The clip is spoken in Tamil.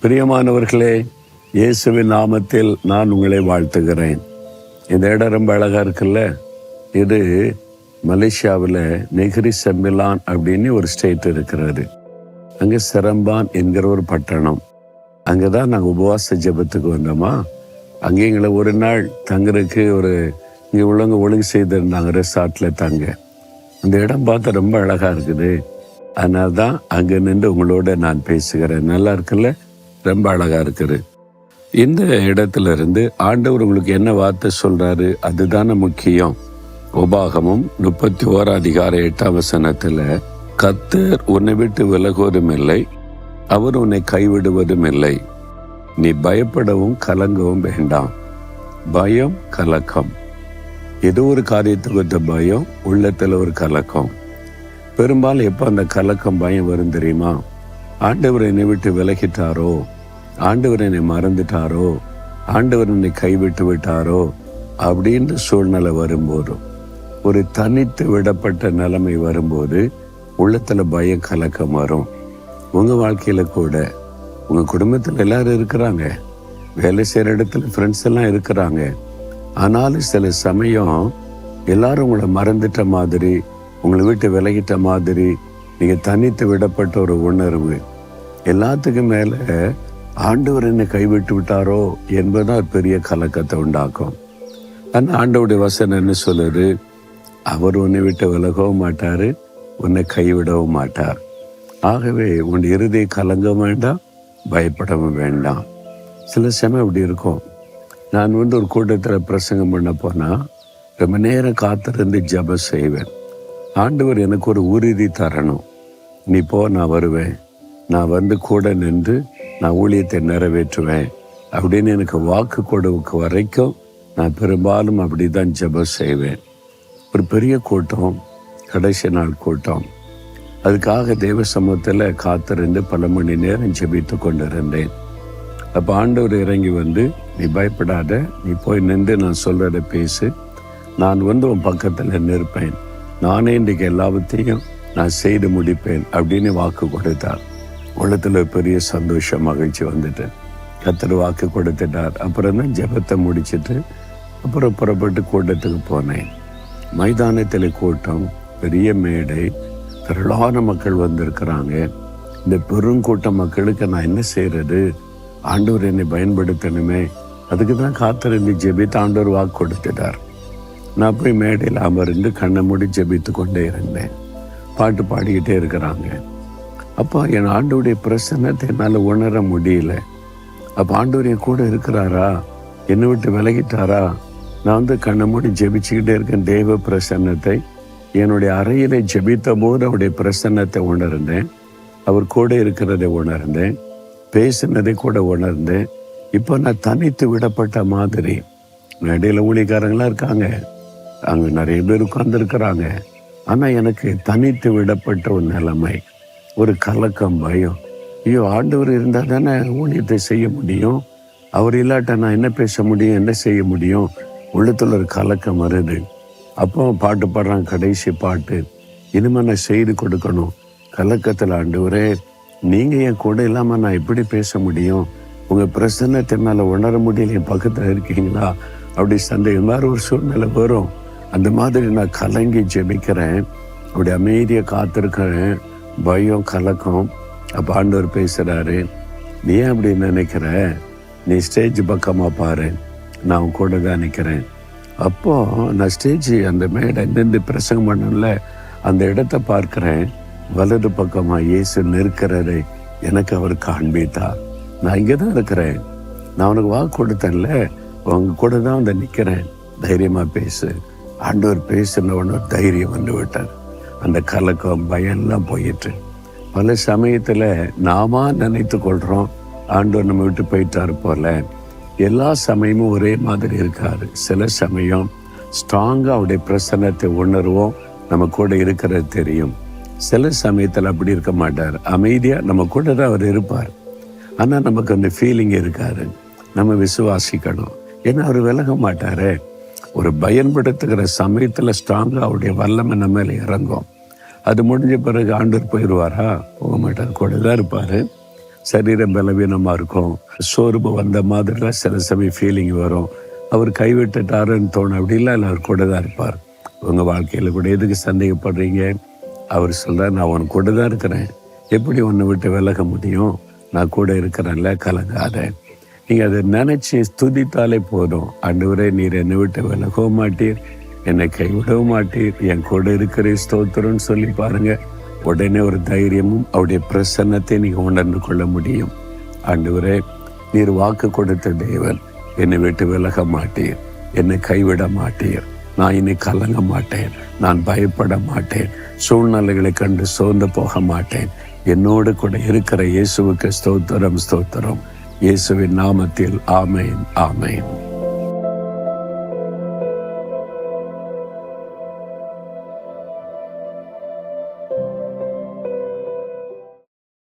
பிரியமானவர்களே, இயேசுவின் நாமத்தில் நான் உங்களை வாழ்த்துகிறேன். இந்த இடம் ரொம்ப அழகா இருக்குல்ல. இது மலேசியாவில் நெகிரி செம்பிலான் அப்படின்னு ஒரு ஸ்டேட் இருக்கிறது. அங்கே செரம்பான் என்கிற ஒரு பட்டணம். அங்கே தான் நாங்கள் உபவாச ஜெபத்துக்கு வந்தோமா. அங்கே எங்களை ஒரு நாள் தங்குறதுக்கு இங்கே உள்ளவங்க ஒழுங்கு செய்திருந்தாங்க ரெசார்ட்டில் தங்க. அந்த இடம் பார்த்து ரொம்ப அழகாக இருக்குது. அதனால தான் அங்கே நின்று உங்களோட நான் பேசுகிறேன். நல்லா இருக்குல்ல, ரொம்ப அழகாக இருக்குது. இந்த இடத்துல இருந்து ஆண்டவர் உங்களுக்கு என்ன வார்த்தை சொல்கிறாரு அதுதானே முக்கியம். உபாகமும் 31:8 கர்த்தர் உன்னை விட்டு விலகுவதும் இல்லை, அவர் உன்னை கைவிடுவதும் இல்லை. நீ பயப்படவும் கலங்கவும் வேண்டாம். பயம், கலக்கம், ஏதோ ஒரு காரியத்துக்கு வந்த பயம், உள்ளத்தில் ஒரு கலக்கம். பெரும்பாலும் எப்போ அந்த கலக்கம் பயம் வரும் தெரியுமா? ஆண்டவர் என்னை விட்டு விலகிட்டாரோ, ஆண்டவர் என்னை மறந்துட்டாரோ, ஆண்டவர் என்னை கைவிட்டு விட்டாரோ அப்படின்ற சூழ்நிலை வரும்போதும், ஒரு தனித்து விடப்பட்ட நிலைமை வரும்போது உள்ளத்துல பயம், கலக்கம் வரும். உங்க வாழ்க்கையில கூட உங்க குடும்பத்தில் எல்லாரும் இருக்கிறாங்க, வேலை செய்யற இடத்துல ஃப்ரெண்ட்ஸ் எல்லாம் இருக்கிறாங்க. ஆனாலும் சில சமயம் எல்லாரும் உங்களை மறந்துட்ட மாதிரி, உங்களை விட்டு விலகிட்ட மாதிரி, நீங்க தனித்து விடப்பட்ட ஒரு உணர்வு. எல்லாத்துக்கும் மேல ஆண்டவர் என்னை கைவிட்டு விட்டாரோ என்பதுதான் பெரிய கலக்கத்தை உண்டாக்கும். ஆனால் ஆண்டவருடைய வசனம் என்ன சொல்லுது? அவர் உன்னை விட்டு விலகவும் மாட்டாரு, உன்னை கைவிடவும் மாட்டார். ஆகவே உன் இருதயம் கலங்க வேண்டாம், பயப்படவும் வேண்டாம். சில சமயம் இப்படி இருக்கும். நான் ஒரு கூட்டத்தில் பிரசங்கம் பண்ண போனால் ரொம்ப நேரம் காத்திருந்து ஜெபம் செய்வேன். ஆண்டவர் எனக்கு ஒரு உறுதி தரணும். நீ போ, நான் வருவேன், நான் வந்து கூட நின்று நான் ஊழியத்தை நிறைவேற்றுவேன் அப்படின்னு எனக்கு வாக்கு கொடுக்க வரைக்கும் நான் பெரும்பாலும் அப்படி தான் ஜெபம் செய்வேன். ஒரு பெரிய கூட்டம், கடைசி நாள் கூட்டம், அதுக்காக தேவ சமூகத்தில் காத்திருந்து பல மணி நேரம் ஜெபித்து கொண்டிருந்தேன். அப்போ ஆண்டவர் இறங்கி வந்து, நீ பயப்படாத, நீ போய் நின்று நான் சொல்கிறத பேசு, நான் உன் பக்கத்தில் நிற்பேன், நானே இன்றைக்கு எல்லாத்தையும் நான் செய்து முடிப்பேன் அப்படின்னு வாக்கு கொடுத்தார். உள்ளத்துல பெரிய சந்தோஷம், மகிழ்ச்சி வந்துட்டு கர்த்தர் வாக்கு கொடுத்துட்டார். அப்புறம் தான் ஜெபத்தை முடிச்சுட்டு அப்புறம் புறப்பட்டு கூட்டத்துக்கு போனேன். மைதானத்தில் கூட்டம், பெரிய மேடை, திரளான மக்கள் வந்திருக்கிறாங்க. இந்த பெருங்கூட்ட மக்களுக்கு நான் என்ன செய்யறது? ஆண்டவர் என்னை பயன்படுத்தணுமே, அதுக்கு தான் காத்திருந்து ஜெபித்து ஆண்டவர் வாக்கு கொடுத்துட்டார். நான் போய் மேடையில் அமர்ந்து கண்ணை மூடி ஜெபித்து கொண்டே இருந்தேன். பாட்டு பாடிக்கிட்டே இருக்கிறாங்க. அப்போ என் ஆண்டவருடைய பிரசன்னத்தை என்னால் உணர முடியல. அப்போ ஆண்டவர் என் கூட இருக்கிறாரா, என்னை விட்டு விலகிட்டாரா? நான் கண்ணை மூடி ஜெபிச்சுக்கிட்டே இருக்கேன். தேவ பிரசன்னத்தை என்னுடைய அறையிலே ஜெபித்த போது அவருடைய பிரசன்னத்தை உணர்ந்தேன், அவர் கூட இருக்கிறதை உணர்ந்தேன், பேசினதை கூட உணர்ந்தேன். இப்போ நான் தனித்து விடப்பட்ட மாதிரி. இடையில ஊழியக்காரங்களாம் இருக்காங்க, அங்கே நிறைய பேர் உட்கார்ந்துருக்கிறாங்க. ஆனால் எனக்கு தனித்து விடப்பட்ட ஒரு நிலைமை, ஒரு கலக்கம், பயம். ஐயோ, ஆண்டவர் இருந்தால் தானே ஊழியத்தை செய்ய முடியும், அவர் இல்லாட்ட நான் என்ன பேச முடியும், என்ன செய்ய முடியும்? உள்ளத்துல ஒரு கலக்கம் வருது. அப்போ பாட்டு பாடுறாங்க, கடைசி பாட்டு, இனிமேல் நான் செய்து கொடுக்கணும். கலக்கத்தில், ஆண்டவரே நீங்கள் என் கூட இல்லாமல் நான் எப்படி பேச முடியும்? உங்கள் பிரசன்னத்தினால உணர முடியல, என் பக்கத்தில் இருக்கீங்களா? அப்படி சந்தேகம் மாதிரி ஒரு சூழ்நிலை வரும். அந்த மாதிரி நான் கலங்கி ஜெபிக்கிறேன், அப்படி அமைதியாக காத்திருக்கிறேன். பயம், கலக்கம். அப்போ ஆண்டவர் பேசுகிறாரு, நீ ஏன் அப்படி நினைக்கிற? நீ ஸ்டேஜ் பக்கமாக பாரு, நான் உன் கூட தான் நிற்கிறேன். அப்போது நான் ஸ்டேஜ் அந்த மேடை நின்று பிரசங்கம் பண்ணல, அந்த இடத்த பார்க்குறேன். வலது பக்கமாக இயேசு நிற்கிறதை எனக்கு அவர் காண்பித்தார். நான் இங்கே தான் இருக்கிறேன், நான் உனக்கு வாக்கு கொடுத்தேன்ல, உங்க கூட தான் வந்து நிற்கிறேன், தைரியமாக பேசு. ஆண்டவர் பேசின உடனே தைரியம் வந்து விட்டார். அந்த கலக்கம், பயம் எல்லாம் போயிட்டு. பல சமயத்தில் நாம நினைத்து கொள்கிறோம் ஆண்டவர் நம்ம விட்டு போயிட்டாரு போல. எல்லா சமயமும் ஒரே மாதிரி இருக்காரு. சில சமயம் ஸ்ட்ராங்காக அவருடைய பிரசன்னத்தை உணர்வோம், நம்ம கூட இருக்கிறது தெரியும். சில சமயத்தில் அப்படி இருக்க மாட்டார், அமைதியாக நம்ம கூட தான் அவர் இருப்பார். ஆனால் நமக்கு அந்த ஃபீலிங் இருக்காரு. நம்ம விசுவாசிக்கணும், ஏன்னா அவர் விலக மாட்டாரு. ஒரு பயன்படுத்துகிற சமயத்தில் ஸ்ட்ராங்காக அவருடைய வல்லமை நம்ம மேலே இறங்கும். அது முடிஞ்ச பிறகு ஆண்டவர் போயிடுவாரா? போக மாட்டார், கூட தான் இருப்பார். சரீரம் பலவீனமாக இருக்கும், சோர்வு வந்த மாதிரிலாம் சில சமயம் ஃபீலிங் வரும். அவர் கைவிட்டுட்டாருன்னு தோணும். அப்படிலாம் அவர் கூட தான் இருப்பார். உங்கள் வாழ்க்கையில் கூட எதுக்கு சந்தேகப்படுறீங்க? அவர் சொல்கிறார், நான் உன் கூட தான் இருக்கிறேன். எப்படி உன்னை விட்டு விலக முடியும்? நான் கூட இருக்கிறேன்ல, கலங்காத. நீங்கள் அதை நினச்சி துதித்தாலே போதும். ஆண்டவரே, நீர் என்னை விட்டு விலகவும் மாட்டீர், என்னை கைவிடவும் மாட்டீர், என் கூட இருக்கிற ஸ்தோத்திரம்னு சொல்லி பாருங்கள். உடனே ஒரு தைரியமும் அவருடைய பிரசன்னத்தை நீங்கள் உணர்ந்து கொள்ள முடியும். ஆண்டவரே, நீர் வாக்கு கொடுத்த தேவன், என்னை விட்டு விலக மாட்டீர், என்னை கைவிட மாட்டீர், நான் இனி கலங்க மாட்டேன், நான் பயப்பட மாட்டேன், சூழ்நிலைகளை கண்டு சோர்ந்து போக மாட்டேன். என்னோடு கூட இருக்கிற இயேசுவுக்கு ஸ்தோத்திரம், ஸ்தோத்திரம். இயேசுவின் நாமத்தில் ஆமேன், ஆமேன்.